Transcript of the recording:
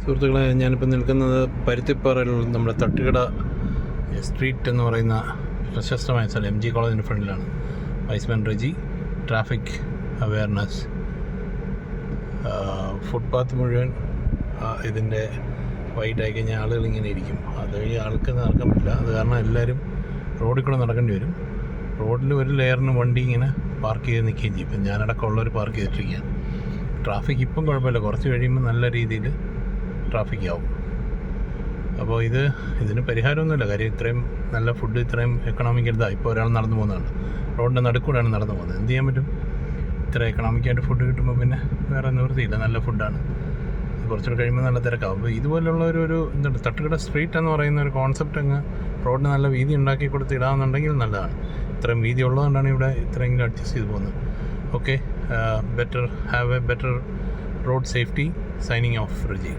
സുഹൃത്തുക്കളെ, ഞാനിപ്പോൾ നിൽക്കുന്നത് പരുത്തിപ്പാറയിലുള്ള നമ്മുടെ തട്ടുകട സ്ട്രീറ്റ് എന്ന് പറയുന്ന പ്രശസ്തമായ സ്ഥലം MG കോളേജിൻ്റെ ഫ്രണ്ടിലാണ്. Y's Men Reji traffic awareness. Footpath മുഴുവൻ ഇതിൻ്റെ വൈഡായി കഴിഞ്ഞാൽ ആളുകൾ ഇങ്ങനെ ഇരിക്കും. അതുവഴി ആൾക്ക് നടക്കാൻ പറ്റില്ല. അത് കാരണം എല്ലാവരും റോഡിൽ കൂടെ നടക്കേണ്ടി വരും. റോഡിൽ ഒരു ലെയറിന് വണ്ടി ഇങ്ങനെ പാർക്ക് ചെയ്ത് നിൽക്കുകയും ചെയ്യും. ഇപ്പം ഞാനടക്കമുള്ളവർ പാർക്ക് ചെയ്തിട്ടിരിക്കുകയാണ്. ട്രാഫിക് ഇപ്പം കുഴപ്പമില്ല, കുറച്ച് കഴിയുമ്പോൾ നല്ല രീതിയിൽ ട്രാഫിക് ആവും. അപ്പോൾ ഇതിന് പരിഹാരമൊന്നുമില്ല. കാര്യം ഇത്രയും നല്ല ഫുഡ്, ഇത്രയും എക്കണോമിക്കൽ ഇതാണ്. ഇപ്പോൾ ഒരാൾ നടന്നു പോകുന്നതാണ്, റോഡിൻ്റെ നടുക്കൂടെയാണ് നടന്നു പോകുന്നത്. എന്ത് ചെയ്യാൻ പറ്റും? ഇത്ര എക്കണോമിക്കായിട്ട് ഫുഡ് കിട്ടുമ്പോൾ പിന്നെ വേറെ നിവൃത്തിയില്ല. നല്ല ഫുഡാണ്. കുറച്ചുകൂടെ കഴിയുമ്പോൾ നല്ല തിരക്കാവും. അപ്പോൾ ഇതുപോലുള്ള ഒരു എന്താണ് തട്ടുകട സ്ട്രീറ്റ് എന്ന് പറയുന്ന ഒരു കോൺസെപ്റ്റ് അങ്ങ് റോഡിന് നല്ല വീതി ഉണ്ടാക്കി കൊടുത്ത് ഇടാമെന്നുണ്ടെങ്കിൽ നല്ലതാണ്. ഇത്രയും വീതി ഉള്ളതുകൊണ്ടാണ് ഇവിടെ ഇത്രയെങ്കിലും അഡ്ജസ്റ്റ് ചെയ്ത് പോകുന്നത്. Okay, have A better road safety. Signing off, Reji.